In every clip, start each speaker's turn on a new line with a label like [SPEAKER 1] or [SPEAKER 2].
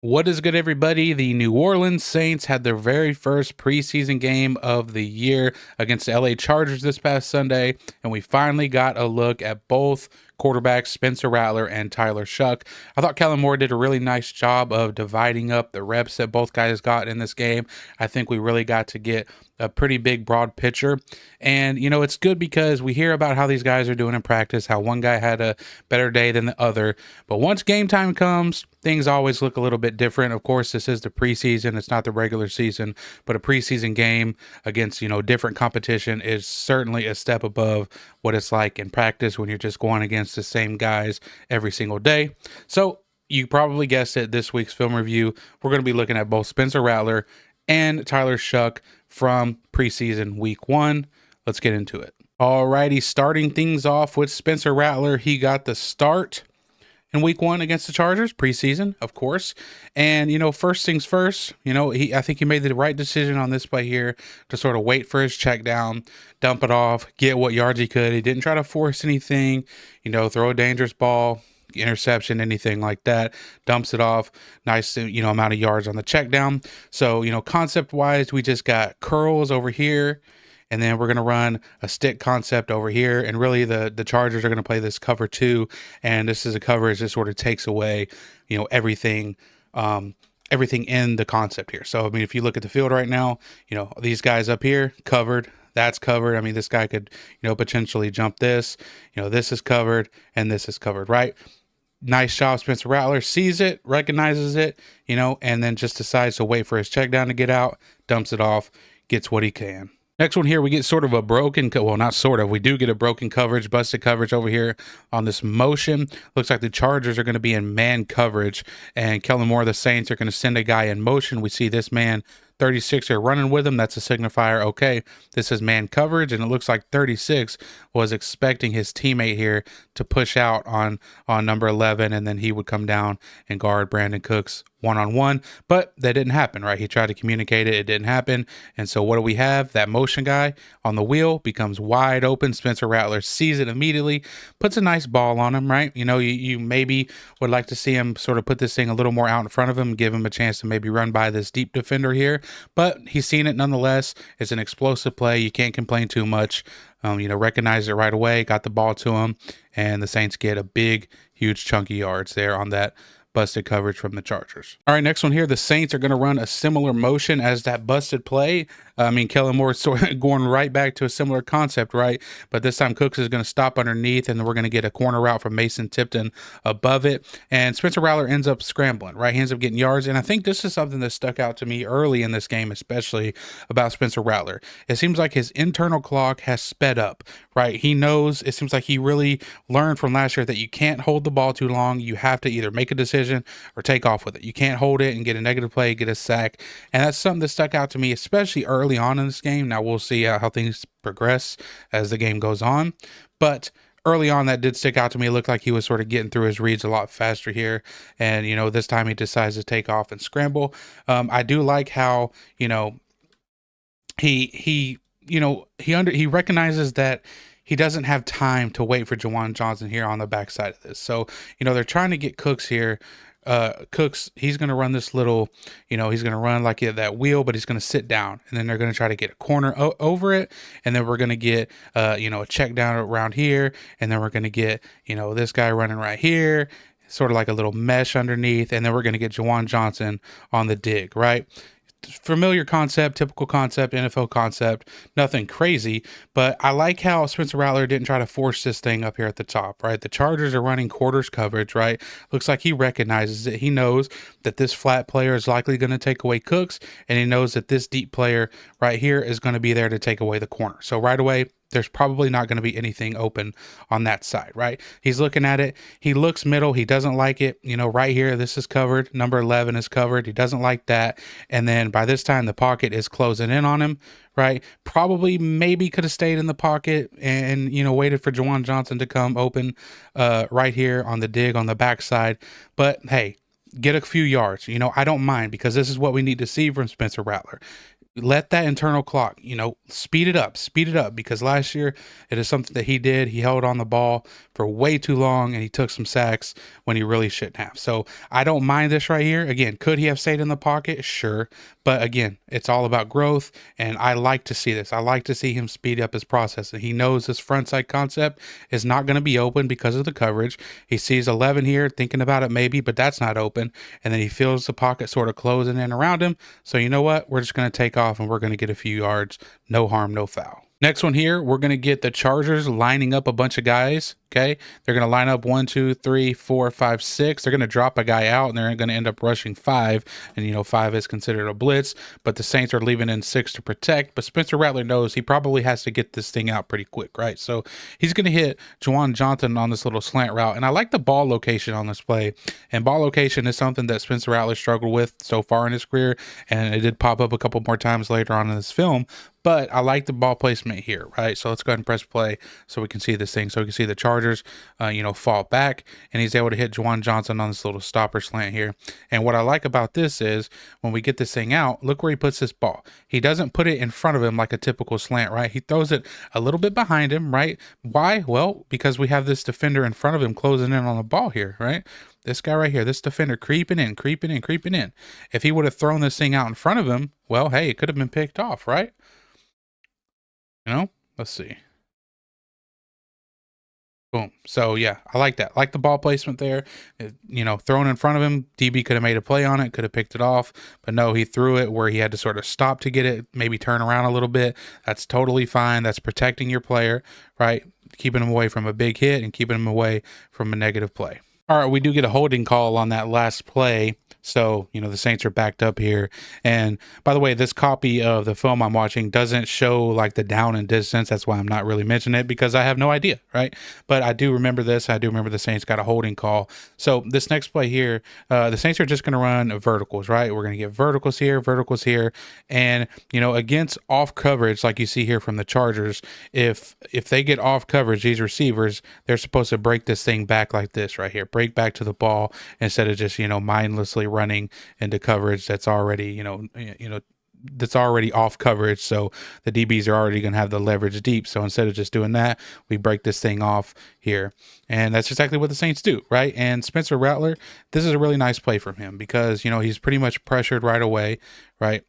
[SPEAKER 1] What is good, everybody? The New Orleans Saints had their very first preseason game of the year against the LA Chargers this past Sunday, and we finally got a look at both quarterbacks, Spencer Rattler and Tyler Shough. I thought Kellen Moore did a really nice job of dividing up the reps that both guys got in this game. I think we really got to get a pretty big, broad picture. And, it's good because we hear about how these guys are doing in practice, how one guy had a better day than the other. But once game time comes, things always look a little bit different. Of course, this is the preseason. It's not the regular season, but a preseason game against, different competition is certainly a step above what it's like in practice when you're just going against the same guys every single day. So you probably guessed it, this week's film review, we're going to be looking at both Spencer Rattler and Tyler Shough from preseason week 1. Let's get into it. Alrighty, starting things off with Spencer Rattler. He got the start in week 1 against the Chargers, preseason, of course. And, first things first, I think he made the right decision on this play here to sort of wait for his check down, dump it off, get what yards he could. He didn't try to force anything, throw a dangerous ball, interception, anything like that. Dumps it off, nice, amount of yards on the check down. So, concept wise, we just got curls over here, and then we're going to run a stick concept over here. And really the Chargers are going to play this cover 2. And this is a coverage that sort of takes away, everything in the concept here. So, if you look at the field right now, these guys up here covered, that's covered. This guy could, potentially jump this, this is covered and this is covered, right? Nice job. Spencer Rattler sees it, recognizes it, and then just decides to wait for his check down to get out, dumps it off, gets what he can. Next one here, we get sort of a broken, well, not sort of, we do get a broken coverage, busted coverage over here on this motion. Looks like the Chargers are going to be in man coverage, and Kellen Moore, the Saints, are going to send a guy in motion. We see this man, 36 are running with him. That's a signifier. Okay, this is man coverage, and it looks like 36 was expecting his teammate here to push out on number 11, and then he would come down and guard Brandon Cooks one-on-one, but that didn't happen, right? He tried to communicate it. It didn't happen. And so what do we have? That motion guy on the wheel becomes wide open. Spencer Rattler sees it immediately, puts a nice ball on him, right? You maybe would like to see him sort of put this thing a little more out in front of him, give him a chance to maybe run by this deep defender here, but he's seen it nonetheless. It's an explosive play. You can't complain too much. Recognized it right away, got the ball to him, and the Saints get a big, huge chunky yards there on that busted coverage from the Chargers. All right, next one here, the Saints are going to run a similar motion as that busted play. Kellen Moore is sort of going right back to a similar concept, right? But this time Cooks is going to stop underneath, and then we're going to get a corner route from Mason Tipton above it. And Spencer Rattler ends up scrambling, right? He ends up getting yards. And I think this is something that stuck out to me early in this game, especially about Spencer Rattler. It seems like his internal clock has sped up, right? He knows, it seems like he really learned from last year that you can't hold the ball too long. You have to either make a decision or take off with it. You can't hold it and get a negative play, get a sack. And that's something that stuck out to me, especially early on in this game. Now we'll see how things progress as the game goes on. But early on, that did stick out to me. It looked like he was sort of getting through his reads a lot faster here. And, this time he decides to take off and scramble. I do like how, he recognizes that he doesn't have time to wait for Juwan Johnson here on the backside of this. So, they're trying to get Cooks here. Cooks, he's going to run this little, he's going to run like that wheel, but he's going to sit down, and then they're going to try to get a corner over it. And then we're going to get, a check down around here. And then we're going to get, this guy running right here, sort of like a little mesh underneath. And then we're going to get Juwan Johnson on the dig, right? Familiar concept, typical concept, NFL concept, nothing crazy, but I like how Spencer Rattler didn't try to force this thing up here at the top, right? The Chargers are running quarters coverage, right? Looks like he recognizes it. He knows that this flat player is likely going to take away Cooks, and he knows that this deep player right here is going to be there to take away the corner. So right away, there's probably not going to be anything open on that side, right? He's looking at it. He looks middle. He doesn't like it. Right here, this is covered. Number 11 is covered. He doesn't like that. And then by this time, the pocket is closing in on him, right? Probably maybe could have stayed in the pocket and, waited for Juwan Johnson to come open right here on the dig on the backside. But hey, get a few yards. I don't mind, because this is what we need to see from Spencer Rattler. let that internal clock, speed it up, because last year it is something that he did. He held on the ball for way too long and he took some sacks when he really shouldn't have. So I don't mind this right here. Again, could he have stayed in the pocket? Sure. But again, it's all about growth, and I like to see this. I like to see him speed up his process. And he knows this front side concept is not going to be open because of the coverage. He sees 11 here, thinking about it maybe, but that's not open. And then he feels the pocket sort of closing in around him. So you know what? We're just going to take off and we're going to get a few yards. No harm, no foul. Next one here, we're going to get the Chargers lining up a bunch of guys. Okay. They're going to line up 1, 2, 3, 4, 5, 6. They're going to drop a guy out and they're going to end up rushing 5. And, 5 is considered a blitz, but the Saints are leaving in 6 to protect. But Spencer Rattler knows he probably has to get this thing out pretty quick, right? So he's going to hit Juwan Johnson on this little slant route. And I like the ball location on this play. And ball location is something that Spencer Rattler struggled with so far in his career. And it did pop up a couple more times later on in this film. But I like the ball placement here, right? So let's go ahead and press play so we can see this thing. So we can see the Chargers, fall back, and he's able to hit Juwan Johnson on this little stopper slant here. And what I like about this is when we get this thing out, look where he puts this ball. He doesn't put it in front of him like a typical slant, right? He throws it a little bit behind him, right? Why? Well, because we have this defender in front of him closing in on the ball here, right? This guy right here, this defender creeping in. If he would have thrown this thing out in front of him, well, hey, it could have been picked off, right? Let's see. Boom. So yeah, I like that. Like the ball placement there. Thrown in front of him, DB could have made a play on it, could have picked it off, but no, he threw it where he had to sort of stop to get it, maybe turn around a little bit. That's totally fine. That's protecting your player, right? Keeping him away from a big hit and keeping him away from a negative play. All right, we do get a holding call on that last play. So, the Saints are backed up here. And by the way, this copy of the film I'm watching doesn't show like the down and distance. That's why I'm not really mentioning it, because I have no idea, right? But I do remember this. I do remember the Saints got a holding call. So this next play here, the Saints are just going to run verticals, right? We're going to get verticals here. And, against off coverage, like you see here from the Chargers, if they get off coverage, these receivers, they're supposed to break this thing back like this right here. Break back to the ball instead of just, mindlessly running into coverage that's already, that's already off coverage. So the DBs are already going to have the leverage deep. So instead of just doing that, we break this thing off here. And that's exactly what the Saints do, right? And Spencer Rattler, this is a really nice play from him because, he's pretty much pressured right away, right?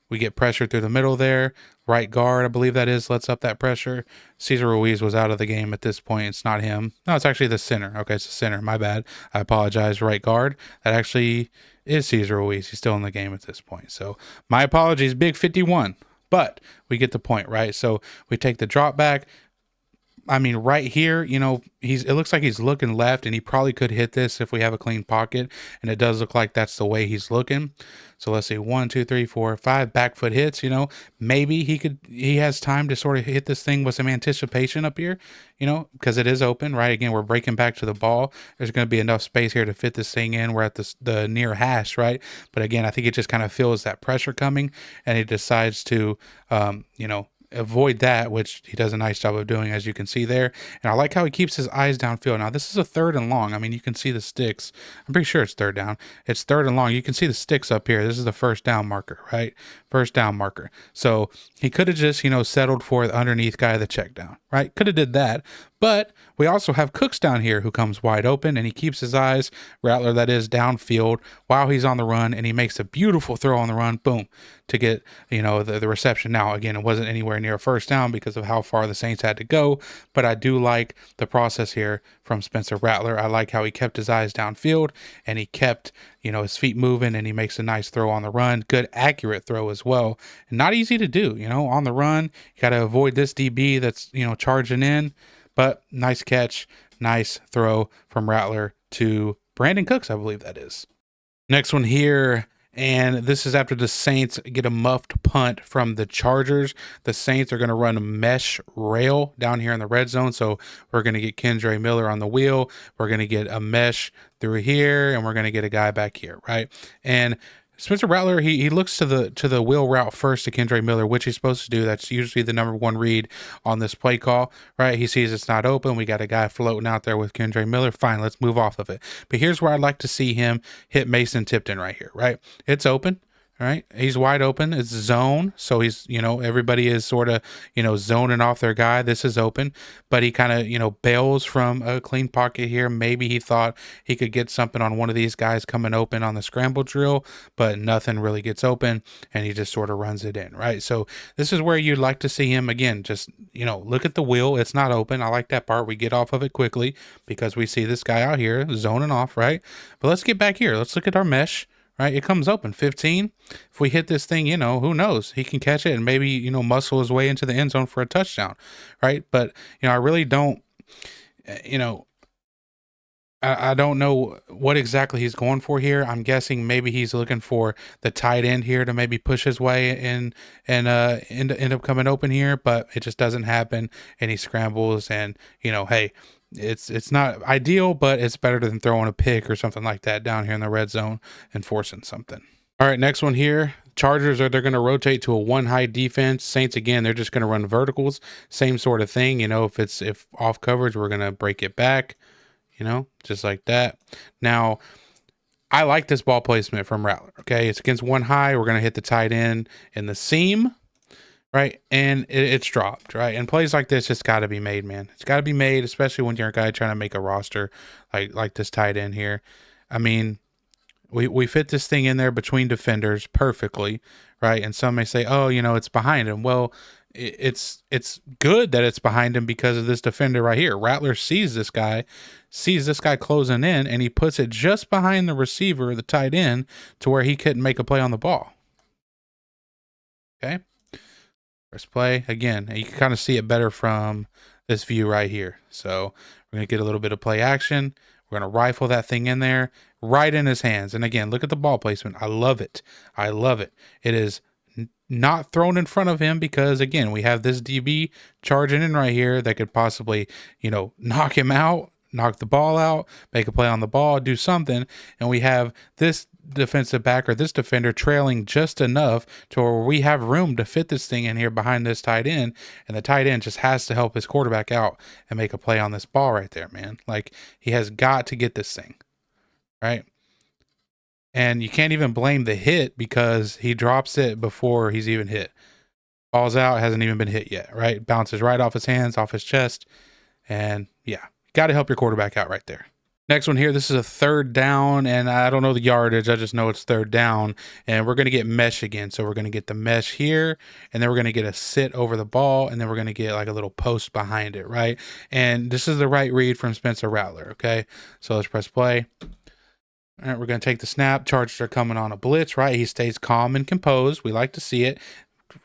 [SPEAKER 1] We get pressure through the middle there. Right guard, I believe that is, lets up that pressure. Cesar Ruiz was out of the game at this point. It's not him. No, it's actually the center. Okay, it's the center. My bad. I apologize. Right guard. That actually is Cesar Ruiz. He's still in the game at this point. So my apologies, Big 51. But we get the point, right? So we take the drop back. I mean, right here, it looks like he's looking left, and he probably could hit this if we have a clean pocket, and it does look like that's the way he's looking. So let's see, 1, 2, 3, 4, 5 back foot hits. Maybe he has time to sort of hit this thing with some anticipation up here, because it is open, right? Again, we're breaking back to the ball. There's going to be enough space here to fit this thing in. We're at the near hash, right? But again, I think it just kind of feels that pressure coming, and he decides to, avoid that, which he does a nice job of doing, as you can see there. And I like how he keeps his eyes downfield. Now, this is a 3rd and long. I mean, you can see the sticks. I'm pretty sure it's 3rd down. It's 3rd and long. You can see the sticks up here. This is the 1st down marker, right? 1st down marker. So he could have just, settled for the underneath guy, the check down, right? Could have did that. But we also have Cooks down here who comes wide open, and he keeps his eyes, Rattler that is, downfield while he's on the run, and he makes a beautiful throw on the run, boom, to get, the reception. Now, again, it wasn't anywhere near a 1st down because of how far the Saints had to go, but I do like the process here from Spencer Rattler. I like how he kept his eyes downfield, and he kept, his feet moving, and he makes a nice throw on the run. Good, accurate throw as well. And not easy to do, on the run. You got to avoid this DB that's, charging in. But nice catch, nice throw from Rattler to Brandon Cooks, I believe that is. Next one here, and this is after the Saints get a muffed punt from the Chargers. The Saints are going to run a mesh rail down here in the red zone, so we're going to get Kendre Miller on the wheel. We're going to get a mesh through here, and we're going to get a guy back here, right? And Spencer Rattler, he looks to the wheel route first to Kendre Miller, which he's supposed to do. That's usually the number 1 read on this play call, right? He sees it's not open. We got a guy floating out there with Kendre Miller. Fine, let's move off of it. But here's where I'd like to see him hit Mason Tipton right here, right? It's open. All right, he's wide open. It's zone, so he's, everybody is sort of, zoning off their guy. This is open, but he kind of, bails from a clean pocket here. Maybe he thought he could get something on one of these guys coming open on the scramble drill, but nothing really gets open, and he just sort of runs it in, right? So this is where you'd like to see him again. Just, look at the wheel. It's not open. I like that part. We get off of it quickly because we see this guy out here zoning off, right? But let's get back here. Let's look at our mesh. Right, it comes open 15. If we hit this thing, who knows? He can catch it and maybe, muscle his way into the end zone for a touchdown, right? But, I really don't, I don't know what exactly he's going for here. I'm guessing maybe he's looking for the tight end here to maybe push his way in and end up coming open here, but it just doesn't happen. And he scrambles and, hey, it's not ideal, but it's better than throwing a pick or something like that down here in the red zone and forcing something. All right, next one here. Chargers they're going to rotate to a one high defense. Saints again, they're just going to run verticals. Same sort of thing. If off coverage, we're going to break it back. Just like that. Now, I like this ball placement from Rattler. Okay, it's against one high. We're going to hit the tight end in the seam. Right, and it's dropped, right? And plays like this just got to be made, man. It's got to be made, especially when you're a guy trying to make a roster like this tight end here. I mean, we fit this thing in there between defenders perfectly, right? And some may say, oh, it's behind him. Well, it's good that it's behind him because of this defender right here. Rattler sees this guy closing in, and he puts it just behind the receiver, the tight end, to where he couldn't make a play on the ball. Okay. Press play again. You can kind of see it better from this view right here. So we're going to get a little bit of play action. We're going to rifle that thing in there right in his hands. And again, look at the ball placement. I love it. I love it. It is not thrown in front of him because, again, we have this DB charging in right here that could possibly, knock him out, knock the ball out, make a play on the ball, do something. And we have this defensive back or this defender trailing just enough to where we have room to fit this thing in here behind this tight end, and the tight end just has to help his quarterback out and make a play on this ball right there, man. Like, he has got to get this thing, right? And you can't even blame the hit because he drops it before he's even hit. Falls out, hasn't even been hit yet, right? Bounces right off his hands, off his chest, and yeah, got to help your quarterback out right there. Next one here, this is a third down, and I don't know the yardage. I just know it's third down, and we're going to get mesh again. So we're going to get the mesh here, and then we're going to get a sit over the ball, and then we're going to get like a little post behind it, right? And this is the right read from Spencer Rattler, okay? So let's press play. All right, we're going to take the snap. Chargers are coming on a blitz, right? He stays calm and composed. We like to see it.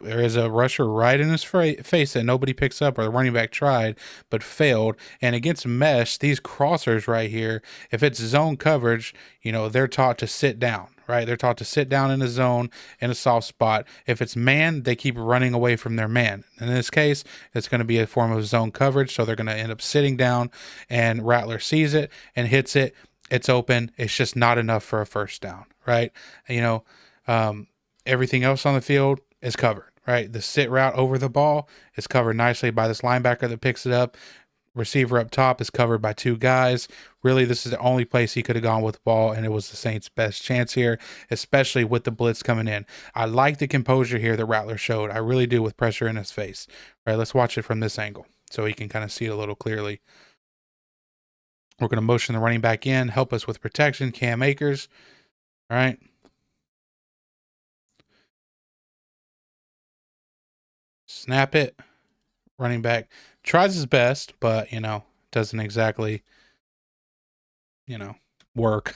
[SPEAKER 1] There is a rusher right in his face that nobody picks up, or the running back tried but failed. And against mesh, these crossers right here, if it's zone coverage, they're taught to sit down, right? They're taught to sit down in a zone in a soft spot. If it's man, they keep running away from their man. In this case, it's going to be a form of zone coverage, so they're going to end up sitting down, and Rattler sees it and hits it. It's open. It's just not enough for a first down, right? Everything else on the field is covered, right? The sit route over the ball is covered nicely by this linebacker that picks it up. Receiver up top is covered by two guys. Really, this is the only place he could have gone with the ball, and it was the Saints' best chance here, especially with the blitz coming in. I like the composure here that Rattler showed. I really do, with pressure in his face. All right, let's watch it from this angle so he can kind of see it a little clearly. We're going to motion the running back in, help us with protection, Cam Akers. All right. Snap it. Running back tries his best, but, doesn't exactly, work.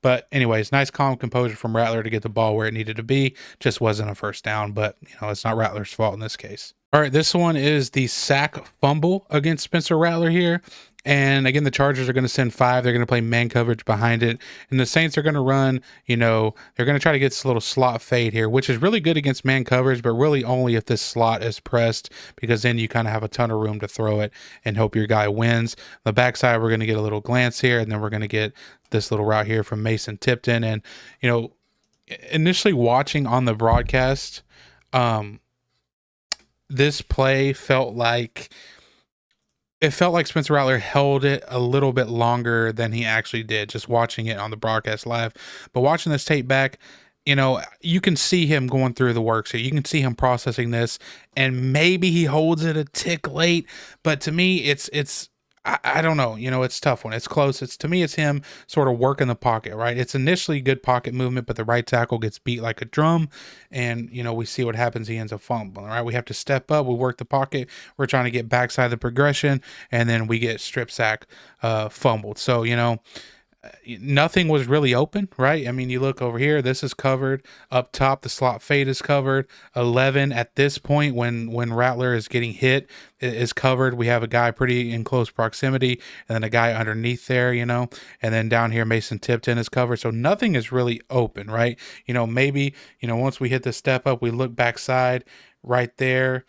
[SPEAKER 1] But anyways, nice calm composure from Rattler to get the ball where it needed to be. Just wasn't a first down, but, it's not Rattler's fault in this case. All right, this one is the sack fumble against Spencer Rattler here. And again, the Chargers are going to send 5. They're going to play man coverage behind it. And the Saints are going to run, they're going to try to get this little slot fade here, which is really good against man coverage, but really only if this slot is pressed, because then you kind of have a ton of room to throw it and hope your guy wins. The backside, we're going to get a little glance here, and then we're going to get this little route here from Mason Tipton. And, initially watching on the broadcast, this play felt like Spencer Rattler held it a little bit longer than he actually did, just watching it on the broadcast live. But watching this tape back, you know, you can see him going through the work. So you can see him processing this, and maybe he holds it a tick late. But to me, I don't know. You know, it's a tough one. It's close. To me, it's him sort of working the pocket, right? It's initially good pocket movement, but the right tackle gets beat like a drum. And, you know, we see what happens. He ends up fumbling, right? We have to step up. We work the pocket. We're trying to get backside the progression, and then we get strip sack, fumbled. So, you know, nothing was really open, right? I mean, you look over here, this is covered up top, the slot fade is covered. 11 at this point, when Rattler is getting hit, is covered. We have a guy pretty in close proximity, and then a guy underneath there, you know, and then down here Mason Tipton is covered. So nothing is really open, right? You know, maybe, you know, once we hit the step up, we look backside right there.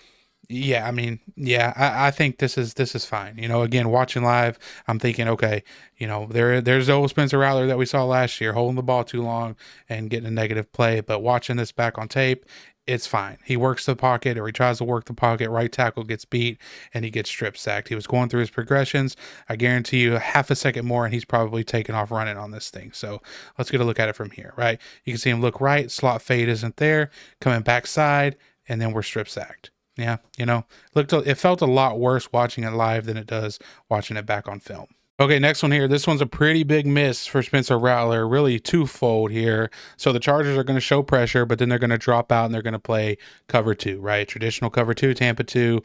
[SPEAKER 1] Yeah, I mean, yeah, I think this is fine. You know, again, watching live, I'm thinking, okay, you know, there's the old Spencer Rattler that we saw last year, holding the ball too long and getting a negative play. But watching this back on tape, it's fine. He works the pocket, or he tries to work the pocket. Right tackle gets beat, and he gets strip sacked. He was going through his progressions. I guarantee you, half a second more, and he's probably taken off running on this thing. So let's get a look at it from here, right? You can see him look right, slot fade isn't there, coming backside, and then we're strip sacked. Yeah, you know, it felt a lot worse watching it live than it does watching it back on film. Okay, next one here. This one's a pretty big miss for Spencer Rattler, really twofold here. So the Chargers are going to show pressure, but then they're going to drop out and they're going to play cover two, right? Traditional cover two, Tampa 2.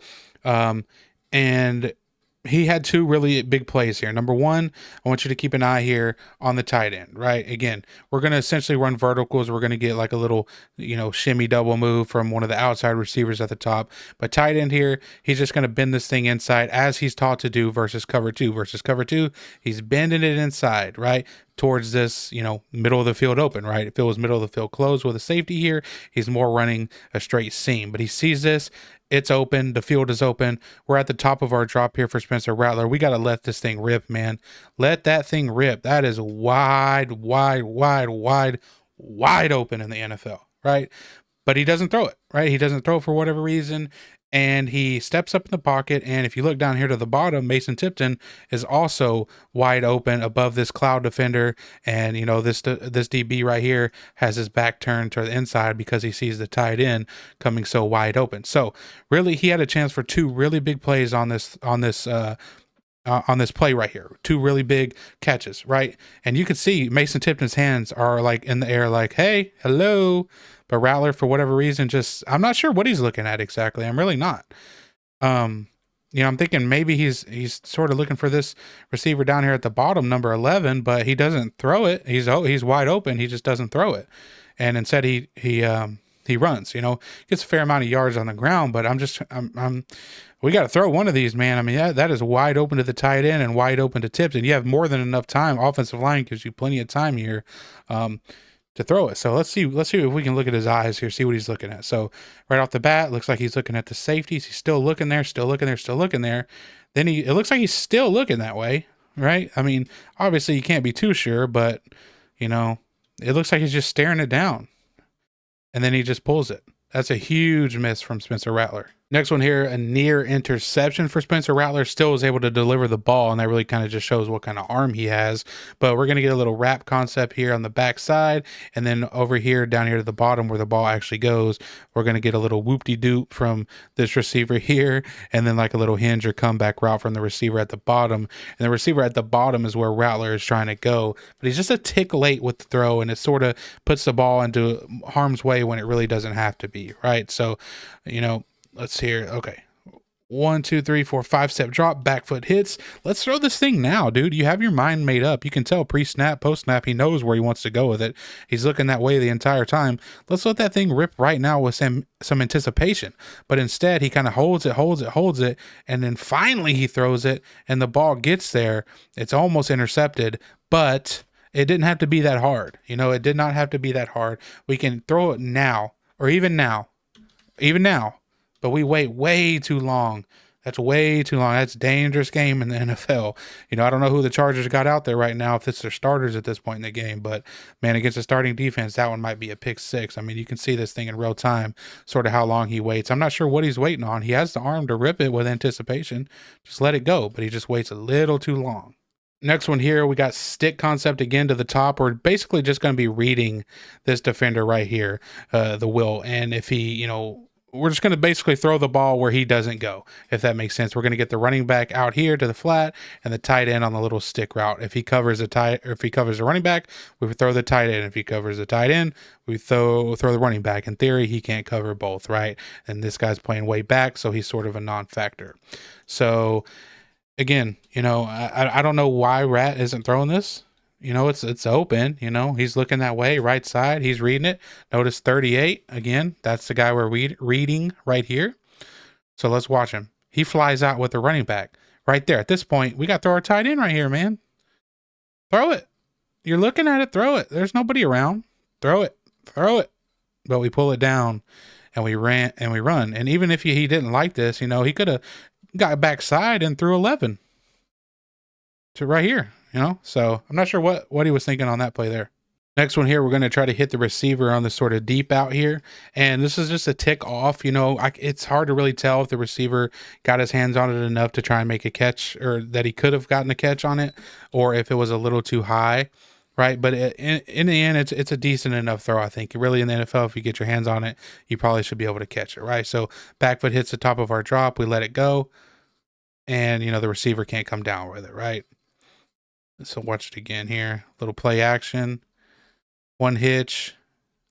[SPEAKER 1] And he had two really big plays here. Number one, I want you to keep an eye here on the tight end, right? Again, we're going to essentially run verticals. We're going to get like a little, you know, shimmy double move from one of the outside receivers at the top. But tight end here, he's just going to bend this thing inside as he's taught to do versus cover two. Versus cover two, he's bending it inside, right? Towards this, you know, middle of the field open, right? If it was middle of the field closed with a safety here, he's more running a straight seam. But he sees this. It's open. The field is open. We're at the top of our drop here for Spencer Rattler. We got to let this thing rip, man. Let that thing rip. That is wide open in the NFL, right? But he doesn't throw it, right? He doesn't throw it for whatever reason. And he steps up in the pocket. And if you look down here to the bottom, Mason Tipton is also wide open above this cloud defender. And, you know, this DB right here has his back turned to the inside because he sees the tight end coming so wide open. So really, he had a chance for two really big plays on this play right here. Two really big catches, right? And you can see Mason Tipton's hands are like in the air, like, hey, hello. But Rattler, for whatever reason, I'm not sure what he's looking at exactly. I'm really not. You know, I'm thinking maybe he's sort of looking for this receiver down here at the bottom, number 11, but he doesn't throw it. He's wide open. He just doesn't throw it. And instead he runs, you know, gets a fair amount of yards on the ground, but we got to throw one of these, man. I mean, that is wide open to the tight end and wide open to Tipton. You have more than enough time. Offensive line gives you plenty of time here to throw it. So let's see if we can look at his eyes here, see what he's looking at. So right off the bat, looks like he's looking at the safeties. He's still looking there. Then it looks like he's still looking that way, right? I mean, obviously you can't be too sure, but, you know, it looks like he's just staring it down. And then he just pulls it. That's a huge miss from Spencer Rattler. Next one here, a near interception for Spencer Rattler. Still was able to deliver the ball, and that really kind of just shows what kind of arm he has. But we're going to get a little wrap concept here on the back side, and then over here, down here to the bottom where the ball actually goes, we're going to get a little whoop-de-doop from this receiver here, and then like a little hinge or comeback route from the receiver at the bottom. And the receiver at the bottom is where Rattler is trying to go, but he's just a tick late with the throw, and it sort of puts the ball into harm's way when it really doesn't have to be, right? So, you know, let's hear. Okay. 1, 2, 3, 4, 5-step drop, back foot hits. Let's throw this thing now, dude. You have your mind made up. You can tell pre-snap, post-snap, he knows where he wants to go with it. He's looking that way the entire time. Let's let that thing rip right now with some anticipation. But instead, he kind of holds it, and then finally he throws it, and the ball gets there. It's almost intercepted, but it didn't have to be that hard. You know, it did not have to be that hard. We can throw it now, or even now, but we wait way too long. That's way too long. That's a dangerous game in the NFL. You know, I don't know who the Chargers got out there right now, if it's their starters at this point in the game, but man, against a starting defense, that one might be a pick six. I mean, you can see this thing in real time, sort of how long he waits. I'm not sure what he's waiting on. He has the arm to rip it with anticipation. Just let it go, but he just waits a little too long. Next one here, we got stick concept again to the top. We're basically just going to be reading this defender right here, the will. And if he, we're just going to basically throw the ball where he doesn't go, if that makes sense. We're going to get the running back out here to the flat and the tight end on the little stick route. If he covers the running back, we throw the tight end. If he covers the tight end, we throw the running back. In theory, he can't cover both, right? And this guy's playing way back, so he's sort of a non-factor. So again, I don't know why Rat isn't throwing this. It's open. He's looking that way, right side. He's reading it. Notice 38 again. That's the guy we're reading right here. So let's watch him. He flies out with the running back right there. At this point, we got to throw our tight end right here, man. Throw it. You're looking at it. Throw it. There's nobody around. Throw it. Throw it. But we pull it down and we run. And even if he didn't like this, he could have got backside and threw 11 to right here, so I'm not sure what he was thinking on that play there. Next one here, we're going to try to hit the receiver on this sort of deep out here, and this is just a tick off. It's hard to really tell if the receiver got his hands on it enough to try and make a catch, or that he could have gotten a catch on it, or if it was a little too high, right? But in the end, it's a decent enough throw, I think. Really, in the NFL, if you get your hands on it, you probably should be able to catch it, right? So back foot hits the top of our drop, we let it go, and the receiver can't come down with it, right? So watch it again here. Little play action, one hitch,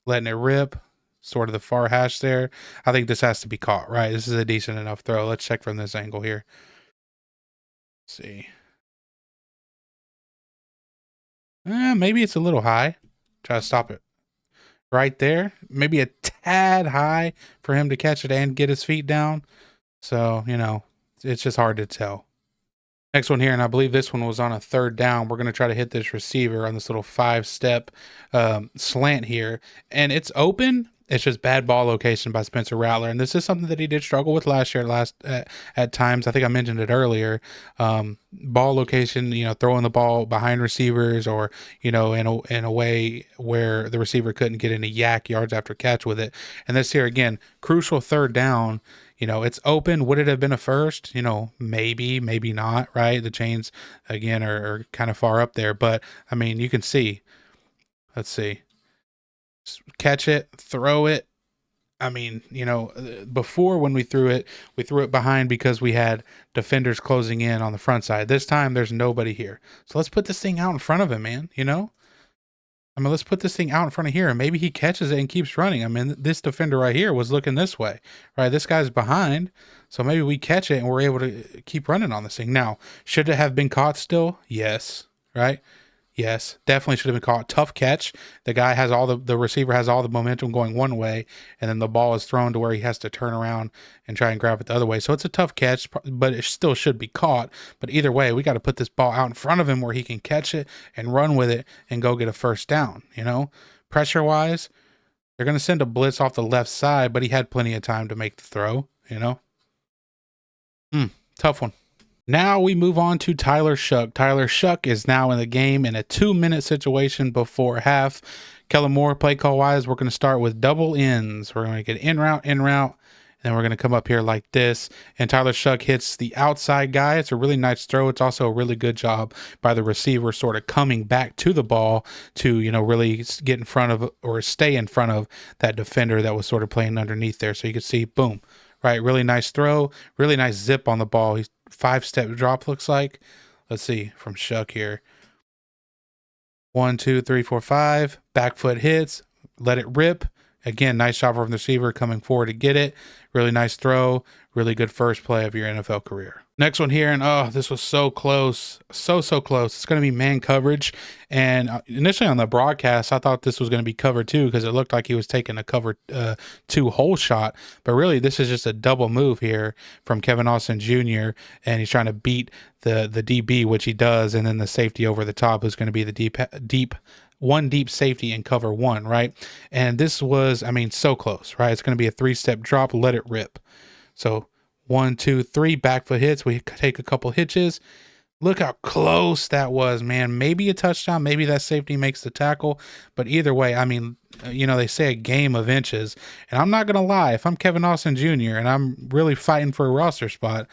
[SPEAKER 1] letting it rip, sort of the far hash there. I think this has to be caught, right? This is a decent enough throw. Let's check from this angle here. Let's see. Maybe it's a little high. Try to stop it right there. Maybe a tad high for him to catch it and get his feet down. So, it's just hard to tell. Next one here, and I believe this one was on a third down. We're going to try to hit this receiver on this little 5-step slant here. And it's open. It's just bad ball location by Spencer Rattler. And this is something that he did struggle with last year at times. I think I mentioned it earlier. Ball location, throwing the ball behind receivers, or, in a way where the receiver couldn't get any yak yards after catch with it. And this here, again, crucial third down. It's open. Would it have been a first? Maybe, maybe not, right? The chains, again, are kind of far up there. But, you can see. Let's see. Catch it, throw it. Before when we threw it behind because we had defenders closing in on the front side. This time, there's nobody here. So let's put this thing out in front of him, man, let's put this thing out in front of here, and maybe he catches it and keeps running. This defender right here was looking this way, right? This guy's behind, so maybe we catch it and we're able to keep running on this thing. Now, should it have been caught still? Yes, right? Yes, definitely should have been caught. Tough catch. The guy has the receiver has all the momentum going one way, and then the ball is thrown to where he has to turn around and try and grab it the other way. So it's a tough catch, but it still should be caught. But either way, we got to put this ball out in front of him where he can catch it and run with it and go get a first down. Pressure wise, they're going to send a blitz off the left side, but he had plenty of time to make the throw. Tough one. Now we move on to Tyler Shough. Tyler Shough is now in the game in a 2-minute situation before half. Kellen Moore, play call wise, we're going to start with double ends. We're going to get in route, and then we're going to come up here like this. And Tyler Shough hits the outside guy. It's a really nice throw. It's also a really good job by the receiver sort of coming back to the ball to, really get in front of, or stay in front of, that defender that was sort of playing underneath there. So you can see, boom, right? Really nice throw, really nice zip on the ball. He's 5-step drop, looks like. Let's see from Shough here. 1, 2, 3, 4, 5. Back foot hits. Let it rip. Again, nice job from the receiver coming forward to get it. Really nice throw. Really good first play of your NFL career. Next one here, and this was so close. So close. It's going to be man coverage. And initially on the broadcast, I thought this was going to be cover 2 because it looked like he was taking a cover 2 hole shot. But really, this is just a double move here from Kevin Austin Jr., and he's trying to beat the DB, which he does, and then the safety over the top is going to be the deep safety in cover 1, right? And this was, so close, right? It's going to be a 3-step drop, let it rip. So 1, 2, 3 back foot hits. We take a couple hitches. Look how close that was, man. Maybe a touchdown. Maybe that safety makes the tackle. But either way, they say a game of inches. And I'm not going to lie. If I'm Kevin Austin Jr. and I'm really fighting for a roster spot,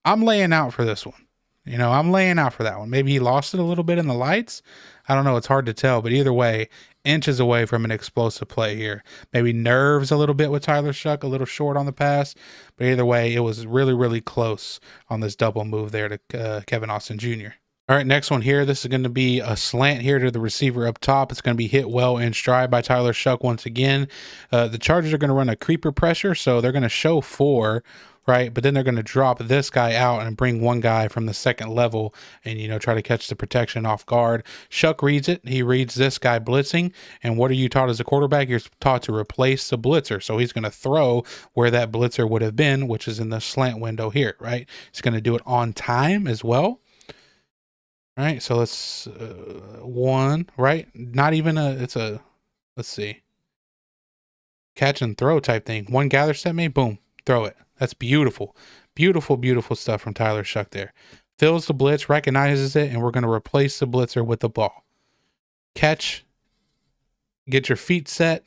[SPEAKER 1] I'm laying out for this one. I'm laying out for that one. Maybe he lost it a little bit in the lights. I don't know. It's hard to tell, but either way, inches away from an explosive play here. Maybe nerves a little bit with Tyler Shough, a little short on the pass, but either way, it was really, really close on this double move there to Kevin Austin Jr. All right, next one here. This is going to be a slant here to the receiver up top. It's going to be hit well in stride by Tyler Shough once again. The Chargers are going to run a creeper pressure, so they're going to show 4, right? But then they're going to drop this guy out and bring one guy from the second level and, try to catch the protection off guard. Shough reads it. He reads this guy blitzing. And what are you taught as a quarterback? You're taught to replace the blitzer. So he's going to throw where that blitzer would have been, which is in the slant window here, right? He's going to do it on time as well. All right, so let's one, right? Not even let's see, catch and throw type thing. One gather set me, boom, throw it. That's beautiful. Beautiful, beautiful stuff from Tyler Shough there. Fills the blitz, recognizes it, and we're going to replace the blitzer with the ball. Catch, get your feet set,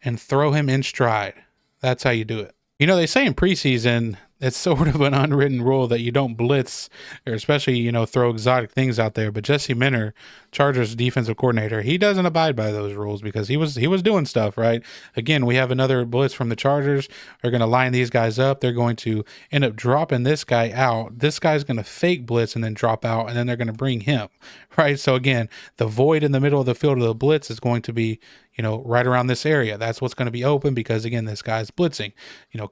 [SPEAKER 1] and throw him in stride. That's how you do it. They say in preseason, it's sort of an unwritten rule that you don't blitz, or especially, throw exotic things out there. But Jesse Minter, Chargers defensive coordinator, he doesn't abide by those rules because he was doing stuff, right? Again, we have another blitz from the Chargers. They're going to line these guys up. They're going to end up dropping this guy out. This guy's going to fake blitz and then drop out, and then they're going to bring him, right? So again, the void in the middle of the field of the blitz is going to be, right around this area. That's what's going to be open because, again, this guy's blitzing.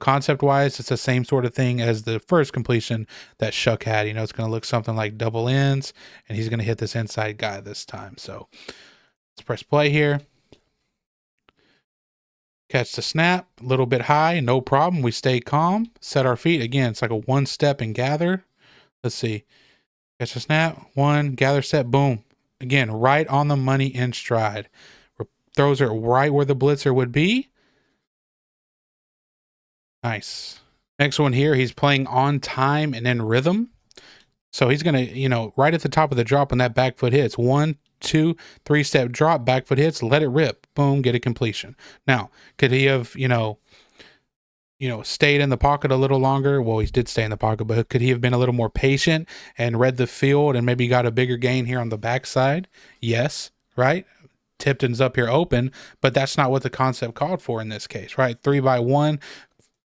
[SPEAKER 1] Concept-wise, it's the same sort of thing as the first completion that Shough had. It's going to look something like double ends, and he's going to hit this inside guy this time. So let's press play here. Catch the snap, a little bit high, no problem. We stay calm, set our feet. Again, it's like a one step and gather. Let's see. Catch the snap, one, gather, set, boom. Again, right on the money in stride. Throws it right where the blitzer would be. Nice. Next one here, he's playing on time and in rhythm. So he's going to, right at the top of the drop when that back foot hits. 1, 2, 3-step drop, back foot hits, let it rip. Boom, get a completion. Now, could he have, stayed in the pocket a little longer? Well, he did stay in the pocket, but could he have been a little more patient and read the field and maybe got a bigger gain here on the backside? Yes, right? Tipton's up here open, but that's not what the concept called for in this case, right? 3-by-1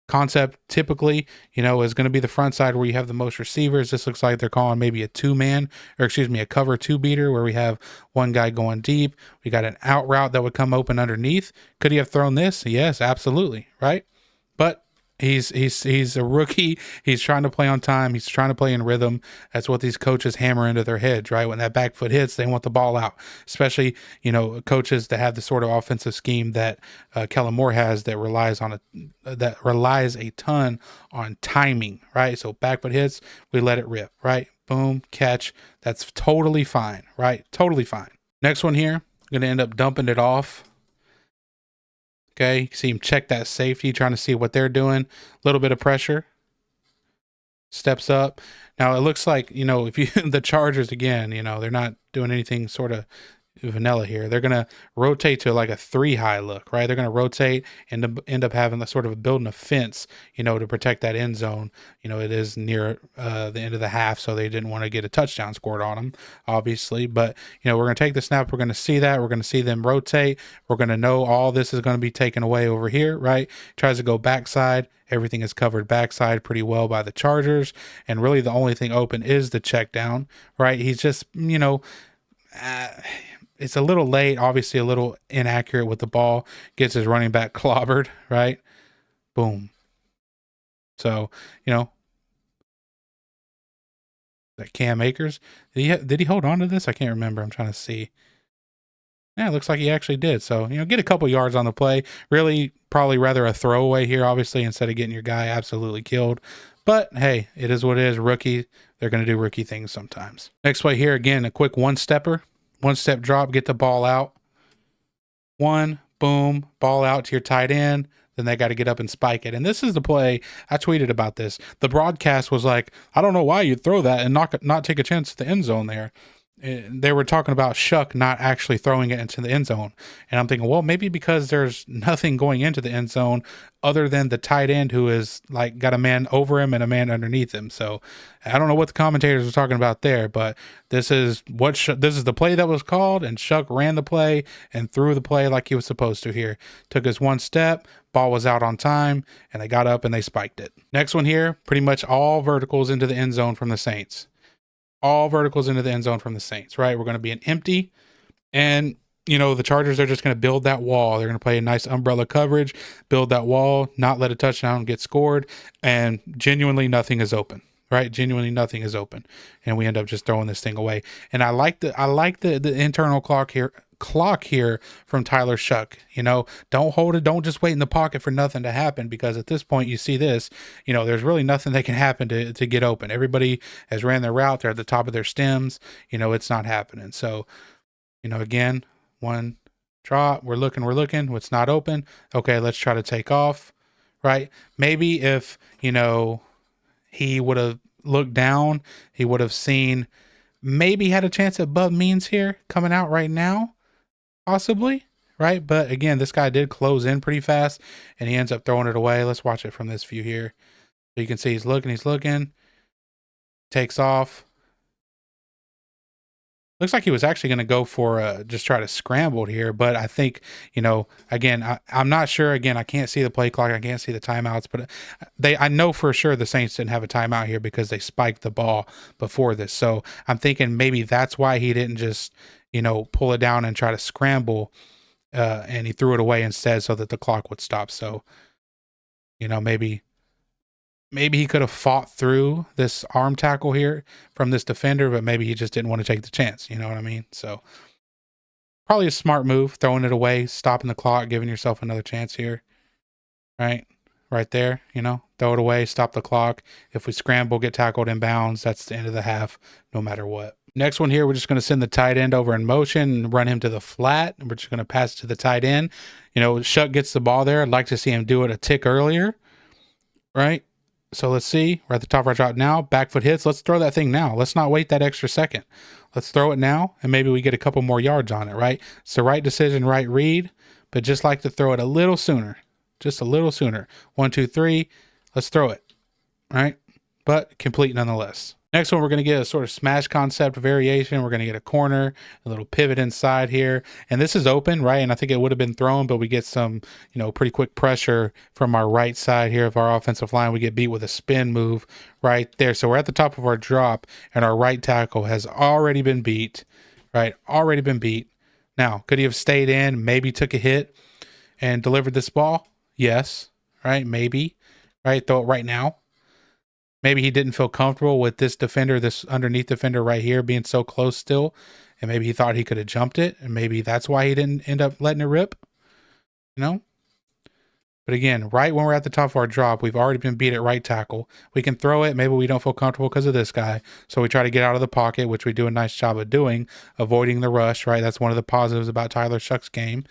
[SPEAKER 1] concept typically, is going to be the front side where you have the most receivers. This looks like they're calling maybe a a cover 2 beater where we have one guy going deep. We got an out route that would come open underneath. Could he have thrown this? Yes, absolutely, right? But he's a rookie. He's trying to play on time. He's trying to play in rhythm. That's what these coaches hammer into their heads, right? When that back foot hits, they want the ball out. Especially, coaches that have the sort of offensive scheme that Kellen Moore has that relies a ton on timing, right? So back foot hits, we let it rip, right? Boom, catch. That's totally fine, right? Totally fine. Next one here, I'm going to end up dumping it off. Okay, you see him check that safety, trying to see what they're doing. A little bit of pressure. Steps up. Now, it looks like, if you the Chargers, again, they're not doing anything sort of vanilla here. They're going to rotate to like a 3-high look, right? They're going to rotate and end up having the sort of building a fence, to protect that end zone. It is near the end of the half, so they didn't want to get a touchdown scored on them, obviously. But, we're going to take the snap. We're going to see that. We're going to see them rotate. We're going to know all this is going to be taken away over here, right? Tries to go backside. Everything is covered backside pretty well by the Chargers. And really the only thing open is the check down, right? He's just, it's a little late, obviously a little inaccurate with the ball. Gets his running back clobbered, right? Boom. So, that Cam Akers. Did he hold on to this? I can't remember. I'm trying to see. Yeah, it looks like he actually did. So, get a couple yards on the play. Really, probably rather a throwaway here, obviously, instead of getting your guy absolutely killed. But, hey, it is what it is. Rookie, they're going to do rookie things sometimes. Next play here, again, a quick one-stepper. One-step drop, get the ball out. One, boom, ball out to your tight end. Then they got to get up and spike it. And this is the play, I tweeted about this. The broadcast was like, I don't know why you'd throw that and not take a chance at the end zone there. they were talking about Shough not actually throwing it into the end zone. And I'm thinking, well, maybe because there's nothing going into the end zone other than the tight end who is like got a man over him and a man underneath him. So I don't know what the commentators were talking about there, but this is this is the play that was called, and Shough ran the play and threw the play like he was supposed to here. Took his one step, ball was out on time, and they got up and they spiked it. Next one here, pretty much all verticals into the end zone from the Saints. All verticals into the end zone from the Saints, right? We're going to be an empty, and the Chargers are just going to build that wall. They're going to play a nice umbrella coverage, build that wall, not let a touchdown get scored, and genuinely nothing is open, right? Genuinely nothing is open, and we end up just throwing this thing away. And I like the internal clock here from Tyler Shough. Don't hold it. Don't just wait in the pocket for nothing to happen, because at this point you see this, there's really nothing that can happen to get open. Everybody has ran their route. They're at the top of their stems. It's not happening. So, again, one drop, we're looking, it's not open. Okay, let's try to take off, right? Maybe if, he would have looked down, he would have seen, maybe had a chance at Bub Means here coming out right now. Possibly, right? But again, this guy did close in pretty fast, and he ends up throwing it away. Let's watch it from this view here. So you can see he's looking, takes off. Looks like he was actually going to go for just try to scramble here, but I think, again, I'm not sure. Again, I can't see the play clock. I can't see the timeouts, but I know for sure the Saints didn't have a timeout here because they spiked the ball before this. So I'm thinking maybe that's why he didn't just, pull it down and try to scramble, and he threw it away instead so that the clock would stop. So, maybe he could have fought through this arm tackle here from this defender, but maybe he just didn't want to take the chance. You know what I mean? So probably a smart move, throwing it away, stopping the clock, giving yourself another chance here, right? Right there, throw it away, stop the clock. If we scramble, get tackled in bounds, that's the end of the half, no matter what. Next one here, we're just going to send the tight end over in motion and run him to the flat. And we're just going to pass it to the tight end. Shough gets the ball there. I'd like to see him do it a tick earlier, right? So let's see. We're at the top of our drop now. Back foot hits. Let's throw that thing now. Let's not wait that extra second. Let's throw it now, and maybe we get a couple more yards on it, right? It's the right decision, right read, but just like to throw it a little sooner. Just a little sooner. 1, 2, 3. Let's throw it, right? But complete nonetheless. Next one, we're going to get a sort of smash concept variation. We're going to get a corner, a little pivot inside here. And this is open, right? And I think it would have been thrown, but we get some, pretty quick pressure from our right side here of our offensive line. We get beat with a spin move right there. So we're at the top of our drop, and our right tackle has already been beat, right? Already been beat. Now, could he have stayed in, maybe took a hit and delivered this ball? Yes, right? Maybe, right? Throw it right now. Maybe he didn't feel comfortable with this defender, this underneath defender right here being so close still. And maybe he thought he could have jumped it. And maybe that's why he didn't end up letting it rip. But again, right when we're at the top of our drop, we've already been beat at right tackle. We can throw it. Maybe we don't feel comfortable because of this guy. So we try to get out of the pocket, which we do a nice job of doing, avoiding the rush, right? That's one of the positives about Tyler Shough's game.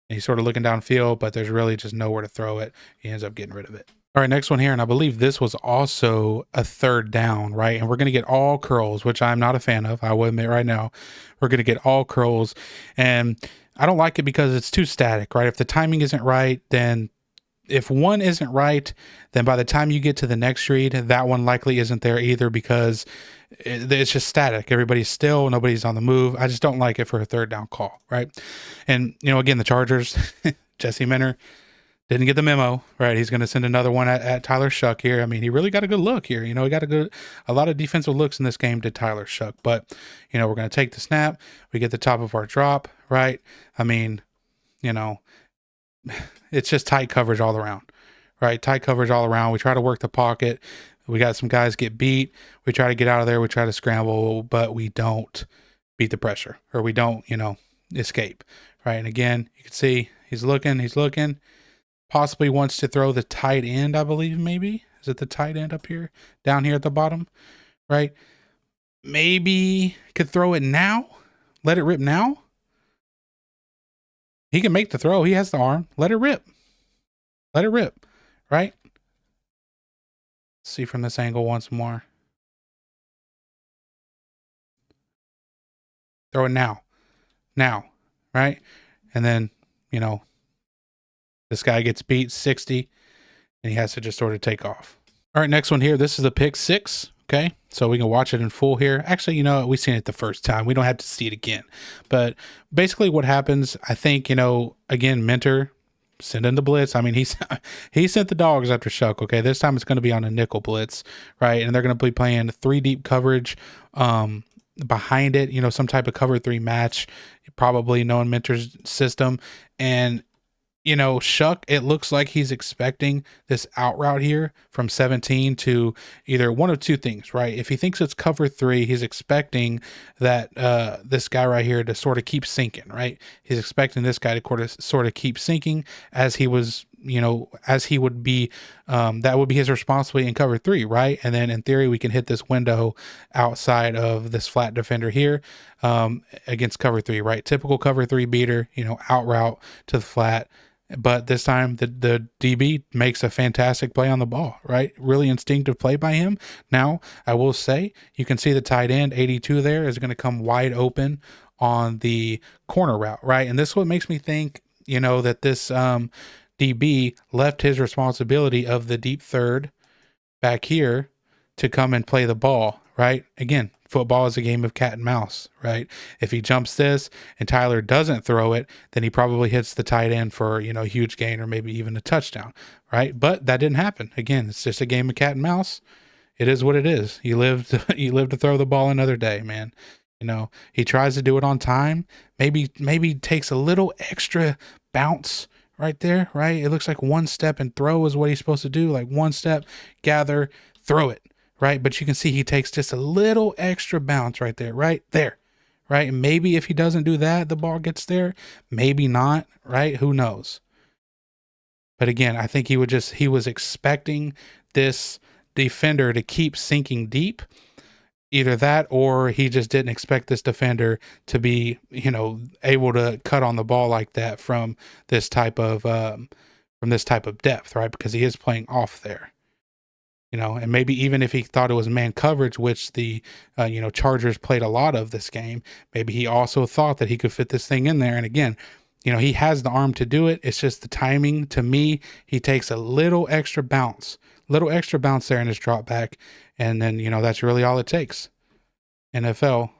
[SPEAKER 1] And he's sort of looking downfield, but there's really just nowhere to throw it. He ends up getting rid of it. All right, next one here, and I believe this was also a third down, right? And we're going to get all curls, which I'm not a fan of. I will admit right now, we're going to get all curls, and I don't like it because it's too static, right? If the timing isn't right, then if one isn't right, then by the time you get to the next read, that one likely isn't there either because it's just static. Everybody's still, nobody's on the move. I just don't like it for a third down call, right? And, again, the Chargers, Jesse Minter, didn't get the memo, right? He's going to send another one at Tyler Shough here. I mean, he really got a good look here. He got a lot of defensive looks in this game to Tyler Shough. But, we're going to take the snap. We get the top of our drop, right? I mean, it's just tight coverage all around, right? Tight coverage all around. We try to work the pocket. We got some guys get beat. We try to get out of there. We try to scramble, but we don't beat the pressure, or we don't, escape, right? And again, you can see he's looking. Possibly wants to throw the tight end, I believe, maybe. Is it the tight end up here? Down here at the bottom, right? Maybe could throw it now. Let it rip now. He can make the throw. He has the arm. Let it rip. Let it rip, right? Let's see from this angle once more. Throw it now. Now. Right? And then, you know, this guy gets beat 60 and he has to just sort of take off. All right, next one here. This is a pick 6. Okay, so we can watch it in full here. Actually, you know, we've seen it the first time. We don't have to see it again. But basically what happens, I think, you know, again, Mentor send in the blitz. I mean, he sent the dogs after Shough. Okay, this time it's going to be on a nickel blitz, right? And they're going to be playing 3 deep coverage behind it, you know, some type of cover 3 match, probably knowing Mentor's system. And you know, Shough, it looks like he's expecting this out route here from 17 to either one of two things, right? If he thinks it's cover 3, he's expecting that this guy right here to sort of keep sinking, right? He's expecting this guy to sort of keep sinking as he was, you know, as he would be, that would be his responsibility in cover 3, right? And then in theory, we can hit this window outside of this flat defender here against cover 3, right? Typical cover 3 beater, you know, out route to the flat. But this time the DB makes a fantastic play on the ball, right? Really instinctive play by him. Now, I will say, you can see the tight end, 82 there, is going to come wide open on the corner route, right? And this is what makes me think, you know, that this DB left his responsibility of the deep third back here to come and play the ball, right? Again, football is a game of cat and mouse, right? If he jumps this and Tyler doesn't throw it, then he probably hits the tight end for, you know, a huge gain or maybe even a touchdown, right? But that didn't happen. Again, it's just a game of cat and mouse. It is what it is. You live to throw the ball another day, man. You know, he tries to do it on time. Maybe takes a little extra bounce right there, right? It looks like one step and throw is what he's supposed to do. Like one step, gather, throw it. Right, but you can see he takes just a little extra bounce right there, right? And maybe if he doesn't do that, the ball gets there. Maybe not, right? Who knows? But again, I think he was expecting this defender to keep sinking deep. Either that, or he just didn't expect this defender to be, you know, able to cut on the ball like that from this type of depth, right? Because he is playing off there. You know, and maybe even if he thought it was man coverage, which the, you know, Chargers played a lot of this game, maybe he also thought that he could fit this thing in there. And again, you know, he has the arm to do it. It's just the timing. To me, he takes a little extra bounce there in his drop back. And then, you know, that's really all it takes. NFL,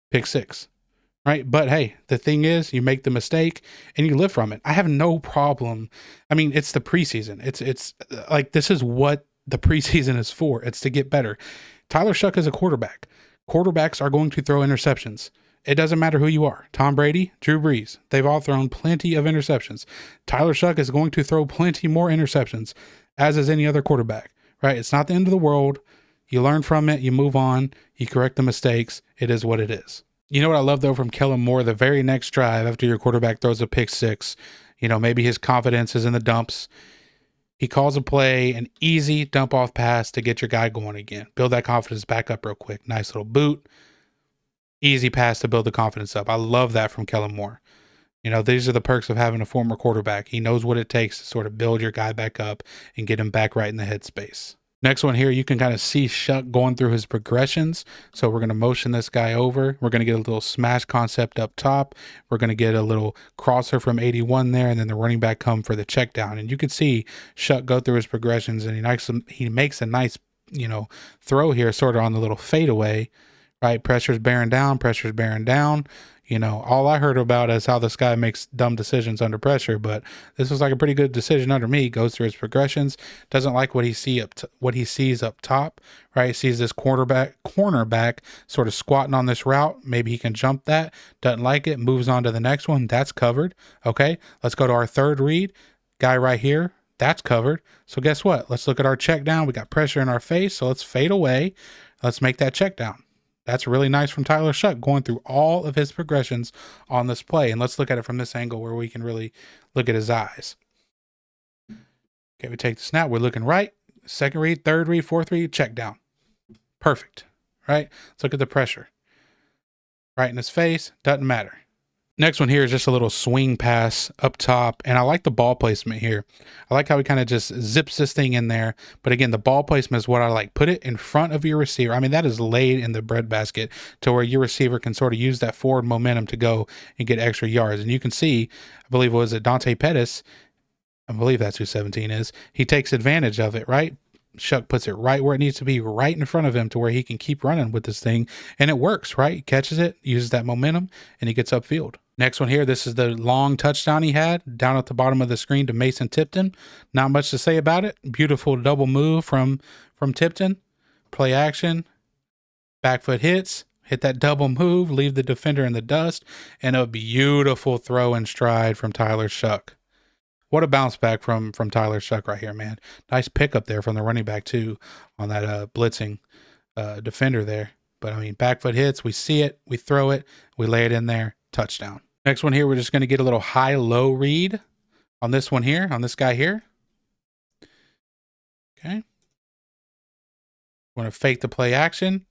[SPEAKER 1] pick 6. Right. But hey, the thing is, you make the mistake and you live from it. I have no problem. I mean, it's the preseason. It's like, this is what the preseason is for. It's to get better. Tyler Shough is a quarterback. Quarterbacks are going to throw interceptions. It doesn't matter who you are. Tom Brady, Drew Brees, they've all thrown plenty of interceptions. Tyler Shough is going to throw plenty more interceptions, as is any other quarterback, right? It's not the end of the world. You learn from it. You move on. You correct the mistakes. It is what it is. You know what I love, though, from Kellen Moore? The very next drive after your quarterback throws a pick 6, you know, maybe his confidence is in the dumps. He calls a play, an easy dump off pass to get your guy going again. Build that confidence back up real quick. Nice little boot. Easy pass to build the confidence up. I love that from Kellen Moore. You know, these are the perks of having a former quarterback. He knows what it takes to sort of build your guy back up and get him back right in the headspace. Next one here, you can kind of see Shough going through his progressions. So we're going to motion this guy over. We're going to get a little smash concept up top. We're going to get a little crosser from 81 there, and then the running back come for the check down. And you can see Shough go through his progressions, and he makes a nice, you know, throw here sort of on the little fadeaway, right? Pressure's bearing down. You know, all I heard about is how this guy makes dumb decisions under pressure, but this was like a pretty good decision under me. He goes through his progressions, doesn't like what he sees up top, right? He sees this cornerback sort of squatting on this route. Maybe he can jump that, doesn't like it, moves on to the next one. That's covered. Okay, let's go to our third read. Guy right here, that's covered. So guess what? Let's look at our check down. We got pressure in our face, so let's fade away. Let's make that check down. That's really nice from Tyler Shough, going through all of his progressions on this play. And let's look at it from this angle where we can really look at his eyes. Okay, we take the snap. We're looking right. Second read, third read, fourth read, check down. Perfect, right? Let's look at the pressure. Right in his face, doesn't matter. Next one here is just a little swing pass up top, and I like the ball placement here. I like how he kind of just zips this thing in there, but again, the ball placement is what I like. Put it in front of your receiver. I mean, that is laid in the breadbasket to where your receiver can sort of use that forward momentum to go and get extra yards. And you can see, I believe it was Dante Pettis, I believe that's who 17 is, he takes advantage of it, right? Shough puts it right where it needs to be, right in front of him to where he can keep running with this thing, and it works, right? He catches it, uses that momentum, and he gets upfield. Next one here, this is the long touchdown he had down at the bottom of the screen to Mason Tipton. Not much to say about it. Beautiful double move from Tipton. Play action. Back foot hits. Hit that double move. Leave the defender in the dust. And a beautiful throw and stride from Tyler Shough. What a bounce back from Tyler Shough right here, man. Nice pickup there from the running back, too, on that blitzing defender there. But, I mean, back foot hits. We see it. We throw it. We lay it in there. Touchdown. Next one here, we're just going to get a little high-low read on this one here, on this guy here. Okay. Want to fake the play action.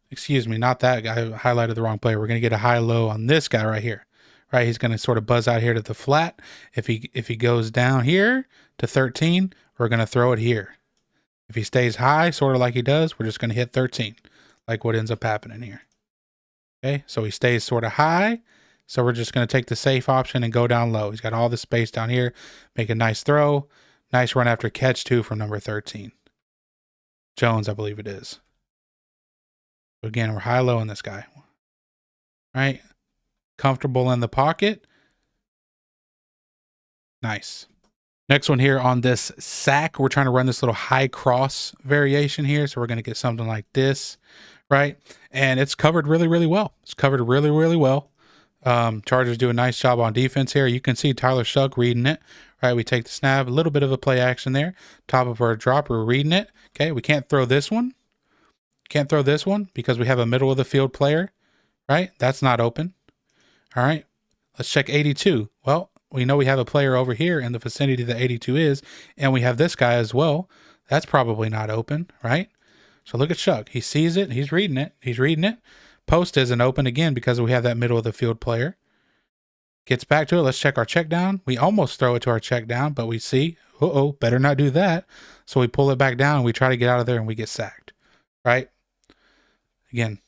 [SPEAKER 1] Excuse me, not that guy. I highlighted the wrong player. We're going to get a high-low on this guy right here. Right, he's going to sort of buzz out here to the flat. If he goes down here to 13, we're going to throw it here. If he stays high, sort of like he does, we're just going to hit 13, like what ends up happening here. Okay, so he stays sort of high. So we're just going to take the safe option and go down low. He's got all the space down here. Make a nice throw. Nice run after catch, too, from number 13. Jones, I believe it is. So again, we're high-low on this guy. Right? Comfortable in the pocket. Nice. Next one here on this sack, we're trying to run this little high cross variation here. So we're going to get something like this, right? And it's covered really, really well. It's covered really, really well. Chargers do a nice job on defense here. You can see Tyler Shough reading it, right? We take the snap, a little bit of a play action there. Top of our drop, we're reading it. Okay, we can't throw this one. Can't throw this one because we have a middle of the field player, right? That's not open. All right, let's check 82. Well, we know we have a player over here in the vicinity that 82 is, and we have this guy as well. That's probably not open, right? So look at Shough. He sees it. He's reading it. He's reading it. Post isn't open again because we have that middle of the field player. Gets back to it. Let's check our check down. We almost throw it to our check down, but we see, better not do that. So we pull it back down and we try to get out of there and we get sacked, right? Again,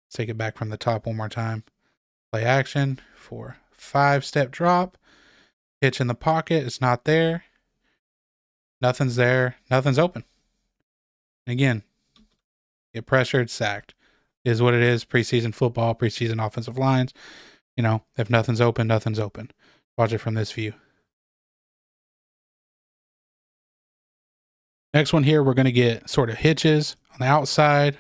[SPEAKER 1] let's take it back from the top one more time. Play action for 5-step drop. Hitch in the pocket. It's not there. Nothing's there. Nothing's open. Again, get pressured, sacked. Is what it is. Preseason football, preseason offensive lines. You know, if nothing's open, nothing's open. Watch it from this view. Next one here, we're going to get sort of hitches on the outside.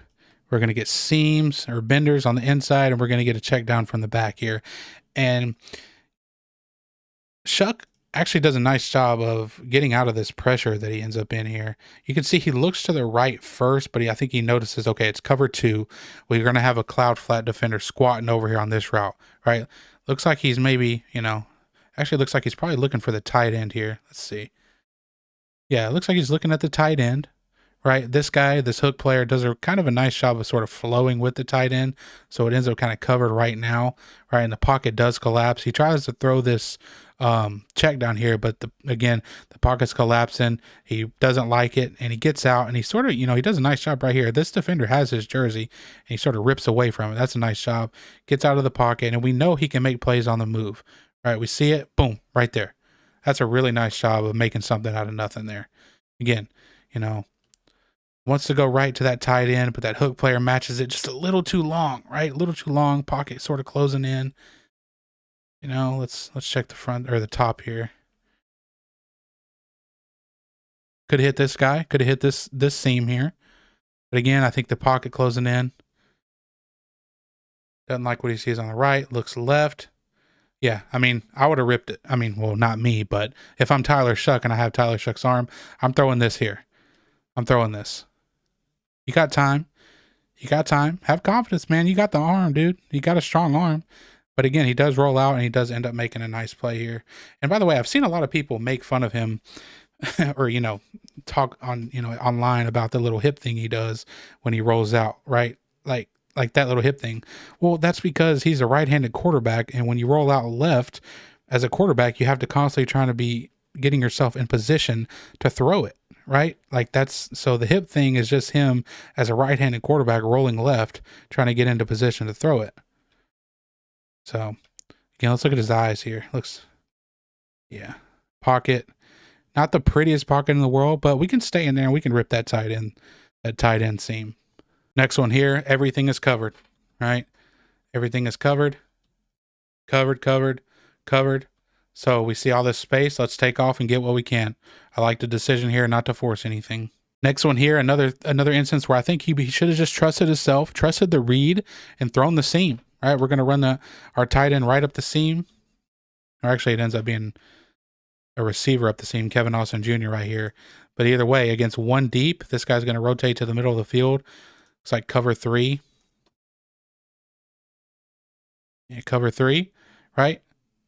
[SPEAKER 1] We're going to get seams or benders on the inside, and we're going to get a check down from the back here. And Shough actually does a nice job of getting out of this pressure that he ends up in here. You can see he looks to the right first, but I think he notices, okay, it's cover 2. We're going to have a cloud flat defender squatting over here on this route, right? Looks like he's maybe, actually looks like he's probably looking for the tight end here. Let's see. Yeah, it looks like he's looking at the tight end, right? This guy, this hook player, does a kind of a nice job of sort of flowing with the tight end. So it ends up kind of covered right now, right? And the pocket does collapse. He tries to throw this check down here, but again, the pocket's collapsing. He doesn't like it, and he gets out, and he sort of, he does a nice job right here. This defender has his jersey, and he sort of rips away from it. That's a nice job. Gets out of the pocket, and we know he can make plays on the move, right? We see it, boom, right there. That's a really nice job of making something out of nothing there. Again, wants to go right to that tight end, but that hook player matches it just a little too long, right? A little too long, pocket sort of closing in. Let's check the front or the top here. Could have hit this guy. Could have hit this seam here. But again, I think the pocket closing in. Doesn't like what he sees on the right. Looks left. Yeah, I would have ripped it. Well, not me, but if I'm Tyler Shough and I have Tyler Shough's arm, I'm throwing this here. I'm throwing this. You got time. You got time. Have confidence, man. You got the arm, dude. You got a strong arm. But again, he does roll out and he does end up making a nice play here. And by the way, I've seen a lot of people make fun of him or, talk on, online about the little hip thing he does when he rolls out, right? Like, like that little hip thing. Well, that's because he's a right-handed quarterback, and when you roll out left as a quarterback, you have to constantly trying to be getting yourself in position to throw it, right? Like so the hip thing is just him as a right-handed quarterback rolling left, trying to get into position to throw it. So again, let's look at his eyes here. Yeah, pocket, not the prettiest pocket in the world, but we can stay in there and we can rip that tight end seam. Next one here, everything is covered, right? Everything is covered. So we see all this space. Let's take off and get what we can. I like the decision here not to force anything. Next one here, another instance where I think he should have just trusted himself, trusted the read, and thrown the seam. All right, we're going to run our tight end right up the seam. Or actually, it ends up being a receiver up the seam, Kevin Austin Jr. right here. But either way, against one deep, this guy's going to rotate to the middle of the field. It's like cover 3. Yeah, cover 3, right?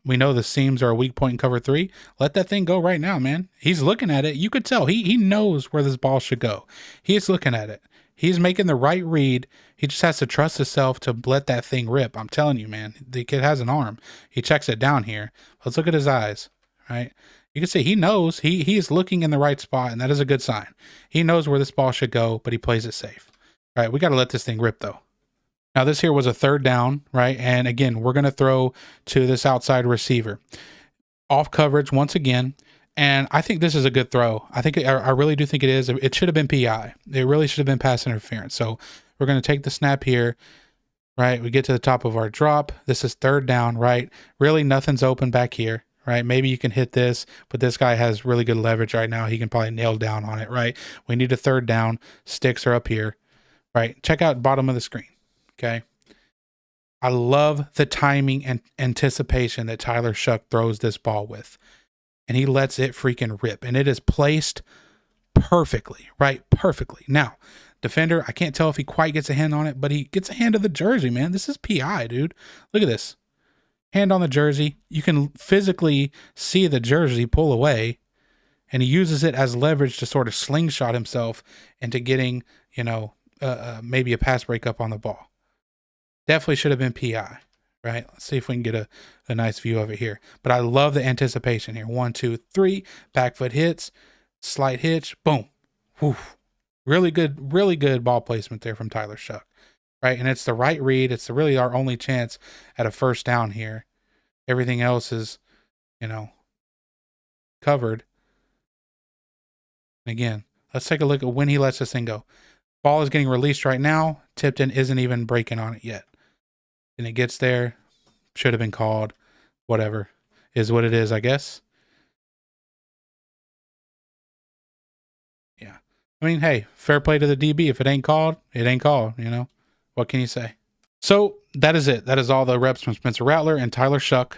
[SPEAKER 1] We know the seams are a weak point in cover 3. Let that thing go right now, man. He's looking at it. You could tell he knows where this ball should go. He's looking at it. He's making the right read. He just has to trust himself to let that thing rip. I'm telling you, man. The kid has an arm. He checks it down here. Let's look at his eyes, right? You can see he knows he is looking in the right spot, and that is a good sign. He knows where this ball should go, but he plays it safe. All right, we got to let this thing rip, though. Now, this here was a 3rd down, right? And again, we're going to throw to this outside receiver. Off coverage once again. And I think this is a good throw. I really do think it is. It should have been PI. It really should have been pass interference. So we're going to take the snap here, right? We get to the top of our drop. This is 3rd down, right? Really nothing's open back here, right? Maybe you can hit this, but this guy has really good leverage right now. He can probably nail down on it, right? We need a 3rd down. Sticks are up here, right? Check out bottom of the screen, okay? I love the timing and anticipation that Tyler Shough throws this ball with. And he lets it freaking rip. And it is placed perfectly, right? Perfectly. Now, defender, I can't tell if he quite gets a hand on it, but he gets a hand of the jersey, man. This is PI, dude. Look at this. Hand on the jersey. You can physically see the jersey pull away. And he uses it as leverage to sort of slingshot himself into getting, maybe a pass breakup on the ball. Definitely should have been PI. Right? Let's see if we can get a nice view of it here. But I love the anticipation here. 1, 2, 3. Back foot hits. Slight hitch. Boom. Whew. Really good ball placement there from Tyler Shough. Right? And it's the right read. It's really our only chance at a 1st down here. Everything else is, covered. And again, let's take a look at when he lets this thing go. Ball is getting released right now. Tipton isn't even breaking on it yet. And it gets there, should have been called, whatever, is what it is, I guess. Yeah. I mean, hey, fair play to the DB. If it ain't called, it ain't called, What can you say? So that is it. That is all the reps from Spencer Rattler and Tyler Shough.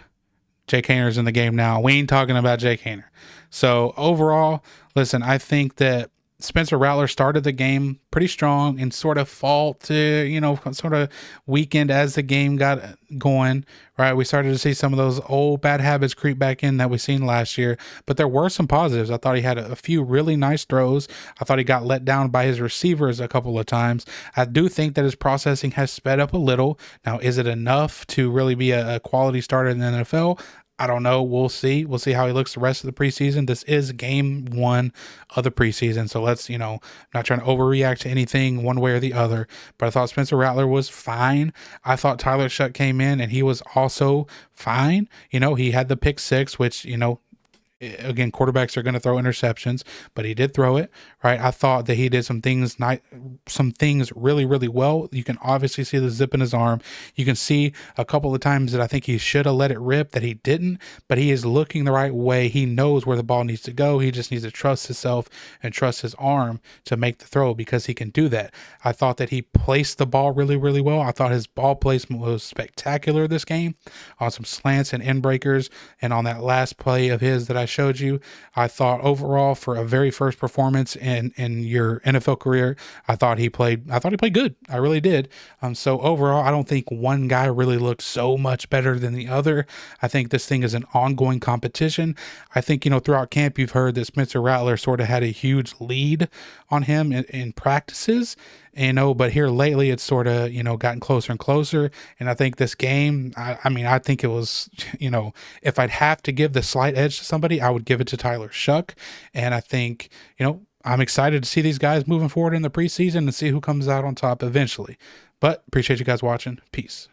[SPEAKER 1] Jake Haener's in the game now. We ain't talking about Jake Haener. So overall, listen, I think that Spencer Rattler started the game pretty strong and sort of sort of weakened as the game got going, right? We started to see some of those old bad habits creep back in that we seen last year, but there were some positives. I thought he had a few really nice throws. I thought he got let down by his receivers a couple of times. I do think that his processing has sped up a little. Now, is it enough to really be a quality starter in the NFL? I don't know. We'll see. We'll see how he looks the rest of the preseason. This is game 1 of the preseason. So let's, I'm not trying to overreact to anything one way or the other, but I thought Spencer Rattler was fine. I thought Tyler Shough came in and he was also fine. He had the pick 6, which, again, quarterbacks are going to throw interceptions, but he did throw it, right? I thought that he did some things really, really well. You can obviously see the zip in his arm. You can see a couple of times that I think he should have let it rip, that he didn't, but he is looking the right way. He knows where the ball needs to go. He just needs to trust himself and trust his arm to make the throw, because he can do that. I thought that he placed the ball really, really well. I thought his ball placement was spectacular this game on some slants and end breakers, and on that last play of his that I showed you. I thought overall, for a very first performance in your NFL career, I thought he played good. I really did. So overall, I don't think one guy really looked so much better than the other. I think this thing is an ongoing competition. I think, throughout camp, you've heard that Spencer Rattler sort of had a huge lead on him in practices. but here lately it's sort of, gotten closer and closer. And I think this game, I mean, I think it was, if I'd have to give the slight edge to somebody, I would give it to Tyler Shough. And I think, I'm excited to see these guys moving forward in the preseason and see who comes out on top eventually. But appreciate you guys watching. Peace.